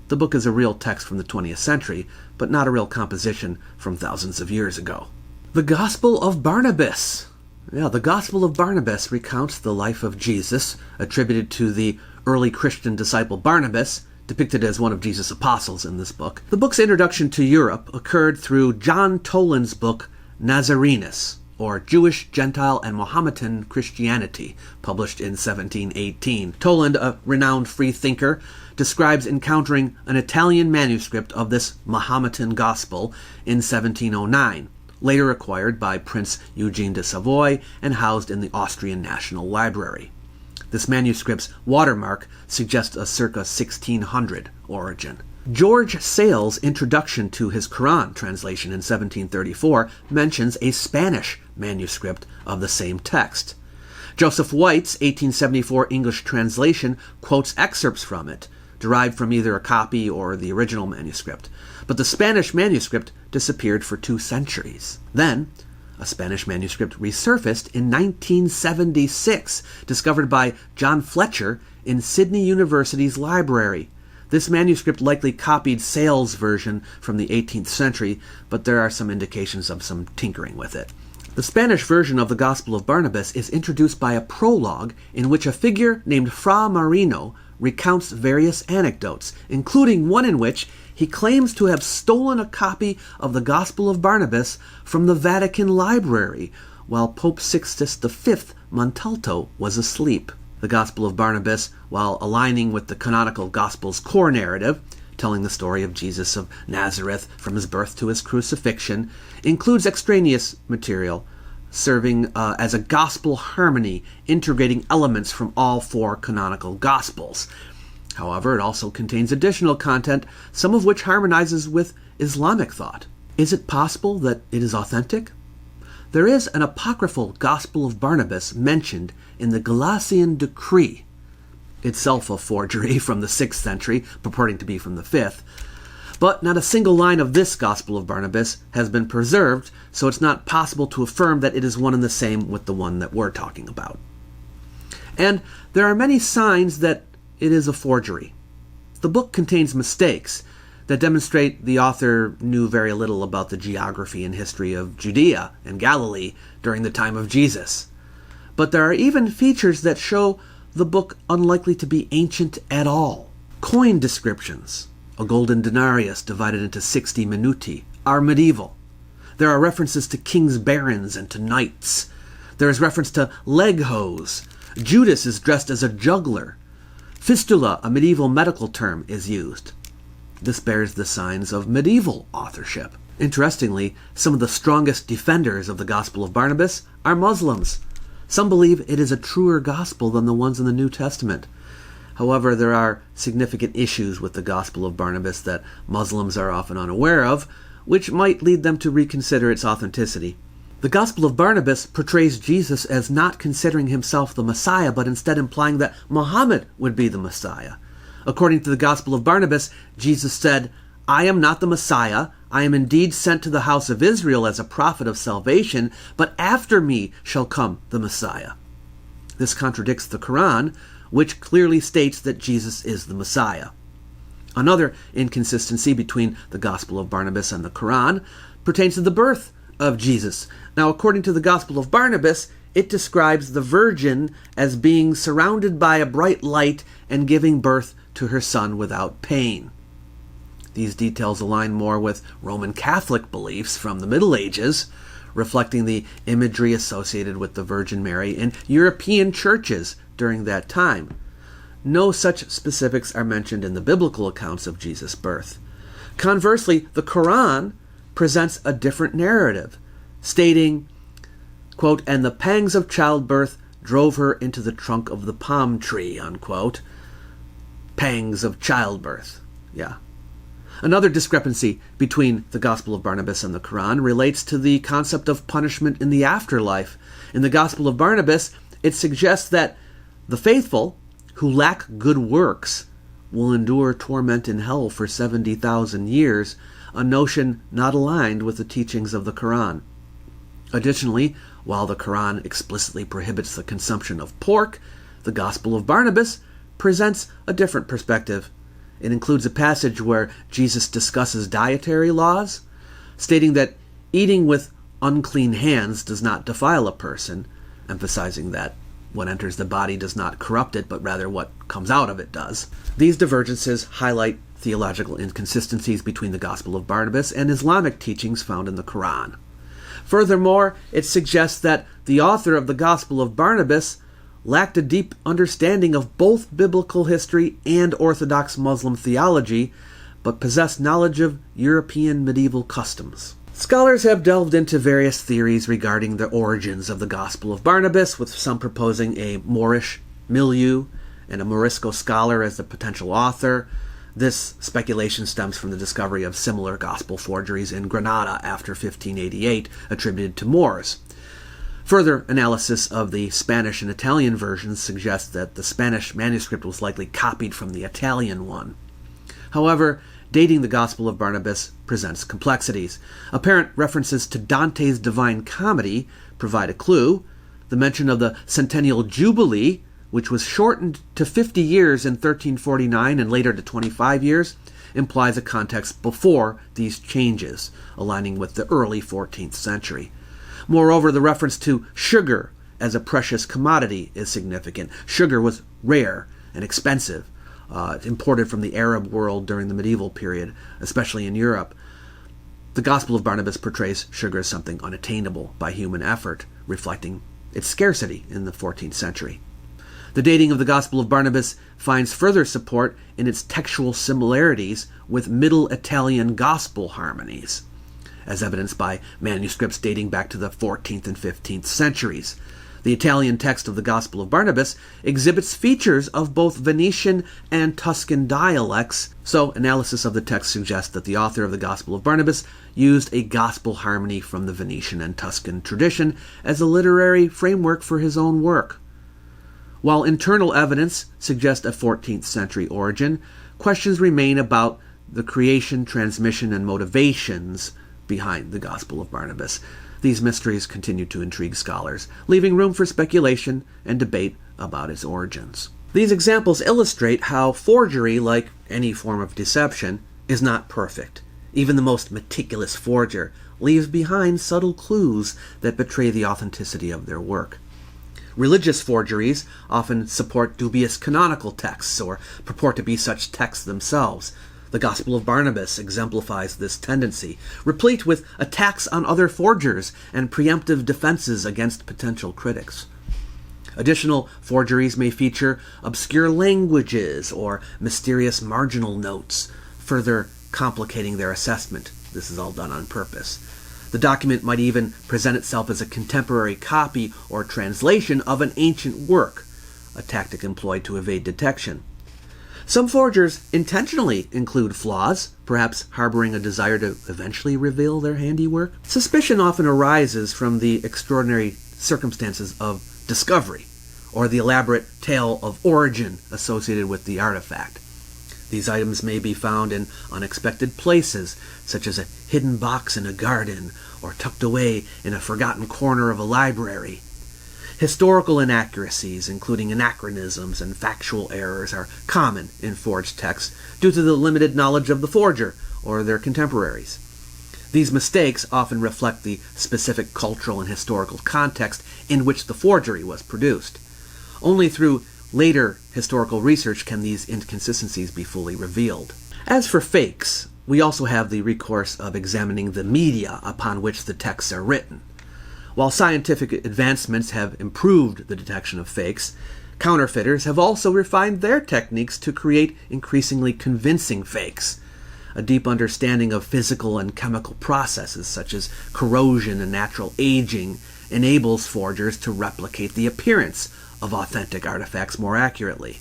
Speaker 2: The book is a real text from the 20th century, but not a real composition from thousands of years ago. The Gospel of Barnabas. The Gospel of Barnabas recounts the life of Jesus, attributed to the early Christian disciple Barnabas, depicted as one of Jesus' apostles in this book. The book's introduction to Europe occurred through John Toland's book Nazarenus, or Jewish, Gentile, and Mohammedan Christianity, published in 1718. Toland, a renowned free thinker, describes encountering an Italian manuscript of this Mohammedan gospel in 1709, later acquired by Prince Eugene de Savoy and housed in the Austrian National Library. This manuscript's watermark suggests a circa 1600 origin. George Sale's introduction to his Quran translation in 1734 mentions a Spanish manuscript of the same text. Joseph White's 1874 English translation quotes excerpts from it, derived from either a copy or the original manuscript. But the Spanish manuscript disappeared for 2 centuries. Then, a Spanish manuscript resurfaced in 1976, discovered by John Fletcher in Sydney University's library. This manuscript likely copied Sale's version from the 18th century, but there are some indications of some tinkering with it. The Spanish version of the Gospel of Barnabas is introduced by a prologue in which a figure named Fra Marino recounts various anecdotes, including one in which he claims to have stolen a copy of the Gospel of Barnabas from the Vatican Library while Pope Sixtus V Montalto was asleep. The Gospel of Barnabas, while aligning with the canonical Gospel's core narrative, telling the story of Jesus of Nazareth from his birth to his crucifixion, includes extraneous material, serving as a gospel harmony, integrating elements from all 4 canonical Gospels. However, it also contains additional content, some of which harmonizes with Islamic thought. Is it possible that it is authentic? There is an apocryphal Gospel of Barnabas mentioned in the Galatian Decree, itself a forgery from the 6th century, purporting to be from the 5th. But not a single line of this Gospel of Barnabas has been preserved, so it's not possible to affirm that it is one and the same with the one that we're talking about. And there are many signs that it is a forgery. The book contains mistakes that demonstrate the author knew very little about the geography and history of Judea and Galilee during the time of Jesus. But there are even features that show the book unlikely to be ancient at all. Coin descriptions, a golden denarius divided into 60 minuti, are medieval. There are references to king's barons and to knights. There is reference to leg hose. Judas is dressed as a juggler. Fistula, a medieval medical term, is used. This bears the signs of medieval authorship. Interestingly, some of the strongest defenders of the Gospel of Barnabas are Muslims. Some believe it is a truer gospel than the ones in the New Testament. However, there are significant issues with the Gospel of Barnabas that Muslims are often unaware of, which might lead them to reconsider its authenticity. The Gospel of Barnabas portrays Jesus as not considering himself the Messiah, but instead implying that Muhammad would be the Messiah. According to the Gospel of Barnabas, Jesus said, "I am not the Messiah. I am indeed sent to the house of Israel as a prophet of salvation, but after me shall come the Messiah." This contradicts the Quran, which clearly states that Jesus is the Messiah. Another inconsistency between the Gospel of Barnabas and the Quran pertains to the birth of Jesus. Now, according to the Gospel of Barnabas, it describes the virgin as being surrounded by a bright light and giving birth to her son without pain. These details align more with Roman Catholic beliefs from the Middle Ages, reflecting the imagery associated with the Virgin Mary in European churches during that time. No such specifics are mentioned in the biblical accounts of Jesus' birth. Conversely, the Quran presents a different narrative, stating, quote, "And the pangs of childbirth drove her into the trunk of the palm tree," unquote. Pangs of childbirth. Yeah. Another discrepancy between the Gospel of Barnabas and the Quran relates to the concept of punishment in the afterlife. In the Gospel of Barnabas, it suggests that the faithful who lack good works will endure torment in hell for 70,000 years, a notion not aligned with the teachings of the Quran. Additionally, while the Quran explicitly prohibits the consumption of pork, the Gospel of Barnabas presents a different perspective. It includes a passage where Jesus discusses dietary laws, stating that eating with unclean hands does not defile a person, emphasizing that what enters the body does not corrupt it, but rather what comes out of it does. These divergences highlight theological inconsistencies between the Gospel of Barnabas and Islamic teachings found in the Quran. Furthermore, it suggests that the author of the Gospel of Barnabas lacked a deep understanding of both biblical history and Orthodox Muslim theology, but possessed knowledge of European medieval customs. Scholars have delved into various theories regarding the origins of the Gospel of Barnabas, with some proposing a Moorish milieu and a Morisco scholar as the potential author. This speculation stems from the discovery of similar gospel forgeries in Granada after 1588, attributed to Moors. Further analysis of the Spanish and Italian versions suggests that the Spanish manuscript was likely copied from the Italian one. However, dating the Gospel of Barnabas presents complexities. Apparent references to Dante's Divine Comedy provide a clue. The mention of the Centennial Jubilee, which was shortened to 50 years in 1349 and later to 25 years, implies a context before these changes, aligning with the early 14th century. Moreover, the reference to sugar as a precious commodity is significant. Sugar was rare and expensive, imported from the Arab world during the medieval period, especially in Europe. The Gospel of Barnabas portrays sugar as something unattainable by human effort, reflecting its scarcity in the 14th century. The dating of the Gospel of Barnabas finds further support in its textual similarities with Middle Italian gospel harmonies, as evidenced by manuscripts dating back to the 14th and 15th centuries. The Italian text of the Gospel of Barnabas exhibits features of both Venetian and Tuscan dialects, so analysis of the text suggests that the author of the Gospel of Barnabas used a gospel harmony from the Venetian and Tuscan tradition as a literary framework for his own work. While internal evidence suggests a 14th century origin, questions remain about the creation, transmission, and motivations behind the Gospel of Barnabas. These mysteries continue to intrigue scholars, leaving room for speculation and debate about its origins. These examples illustrate how forgery, like any form of deception, is not perfect. Even the most meticulous forger leaves behind subtle clues that betray the authenticity of their work. Religious forgeries often support dubious canonical texts or purport to be such texts themselves. The Gospel of Barnabas exemplifies this tendency, replete with attacks on other forgers and preemptive defenses against potential critics. Additional forgeries may feature obscure languages or mysterious marginal notes, further complicating their assessment. This is all done on purpose. The document might even present itself as a contemporary copy or translation of an ancient work, a tactic employed to evade detection. Some forgers intentionally include flaws, perhaps harboring a desire to eventually reveal their handiwork. Suspicion often arises from the extraordinary circumstances of discovery, or the elaborate tale of origin associated with the artifact. These items may be found in unexpected places, such as a hidden box in a garden, or tucked away in a forgotten corner of a library. Historical inaccuracies, including anachronisms and factual errors, are common in forged texts due to the limited knowledge of the forger or their contemporaries. These mistakes often reflect the specific cultural and historical context in which the forgery was produced. Only through later historical research can these inconsistencies be fully revealed. As for fakes, we also have the recourse of examining the media upon which the texts are written. While scientific advancements have improved the detection of fakes, counterfeiters have also refined their techniques to create increasingly convincing fakes. A deep understanding of physical and chemical processes such as corrosion and natural aging enables forgers to replicate the appearance of authentic artifacts more accurately.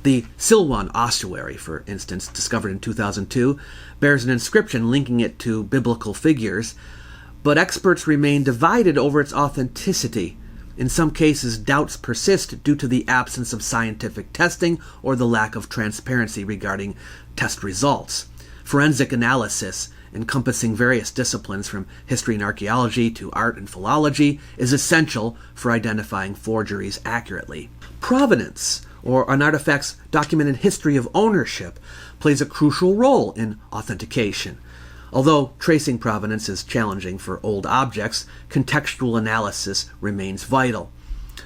Speaker 2: The Silwan ossuary, for instance, discovered in 2002, bears an inscription linking it to biblical figures, but experts remain divided over its authenticity. In some cases, doubts persist due to the absence of scientific testing or the lack of transparency regarding test results. Forensic analysis encompassing various disciplines from history and archaeology to art and philology, is essential for identifying forgeries accurately. Provenance, or an artifact's documented history of ownership, plays a crucial role in authentication. Although tracing provenance is challenging for old objects, contextual analysis remains vital.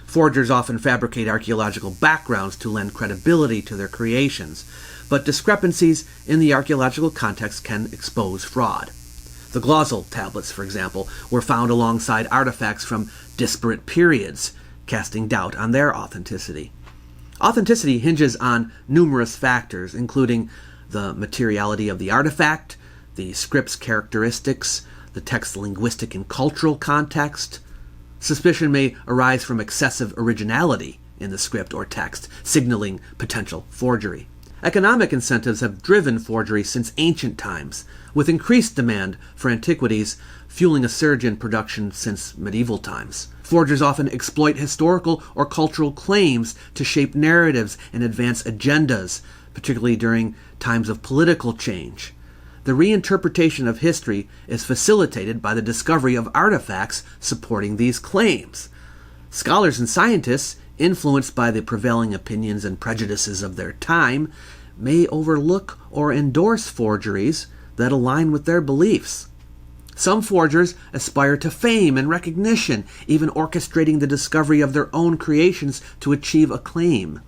Speaker 2: Forgers often fabricate archaeological backgrounds to lend credibility to their creations, but discrepancies in the archaeological context can expose fraud. The Glatzel tablets, for example, were found alongside artifacts from disparate periods, casting doubt on their authenticity. Authenticity hinges on numerous factors, including the materiality of the artifact, the script's characteristics, the text's linguistic and cultural context. Suspicion may arise from excessive originality in the script or text, signaling potential forgery. Economic incentives have driven forgery since ancient times, with increased demand for antiquities fueling a surge in production since medieval times. Forgers often exploit historical or cultural claims to shape narratives and advance agendas, particularly during times of political change. The reinterpretation of history is facilitated by the discovery of artifacts supporting these claims. Scholars and scientists, influenced by the prevailing opinions and prejudices of their time, may overlook or endorse forgeries that align with their beliefs. Some forgers aspire to fame and recognition, even orchestrating the discovery of their own creations to achieve acclaim.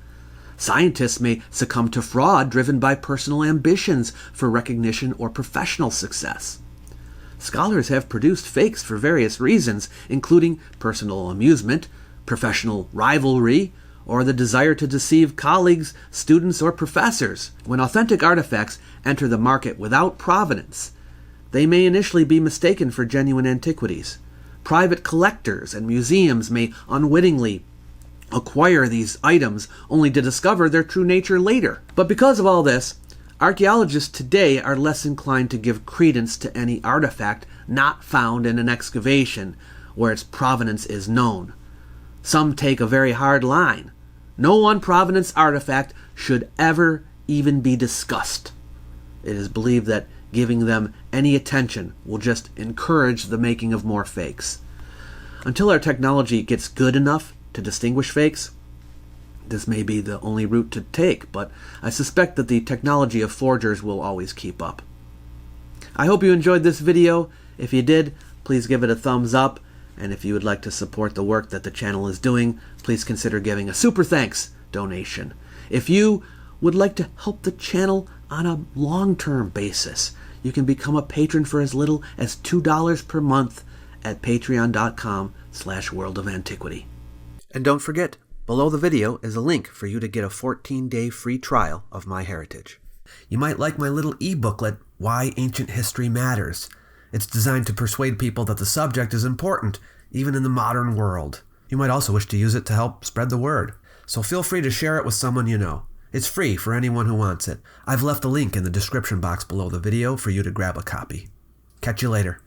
Speaker 2: Scientists may succumb to fraud driven by personal ambitions for recognition or professional success. Scholars have produced fakes for various reasons, including personal amusement, professional rivalry, or the desire to deceive colleagues, students, or professors. When authentic artifacts enter the market without provenance, they may initially be mistaken for genuine antiquities. Private collectors and museums may unwittingly acquire these items only to discover their true nature later. But because of all this, archaeologists today are less inclined to give credence to any artifact not found in an excavation where its provenance is known. Some take a very hard line. No one provenance artifact should ever even be discussed. It is believed that giving them any attention will just encourage the making of more fakes. Until our technology gets good enough to distinguish fakes, this may be the only route to take, but I suspect that the technology of forgers will always keep up. I hope you enjoyed this video. If you did, please give it a thumbs up, and if you would like to support the work that the channel is doing, please consider giving a super thanks donation. If you would like to help the channel on a long-term basis, you can become a patron for as little as $2 per month at patreon.com/worldofantiquity. And don't forget, below the video is a link for you to get a 14-day free trial of MyHeritage.
Speaker 1: You might like my little e-booklet, Why Ancient History Matters. It's designed to persuade people that the subject is important, even in the modern world. You might also wish to use it to help spread the word, so feel free to share it with someone you know. It's free for anyone who wants it. I've left a link in the description box below the video for you to grab a copy. Catch you later.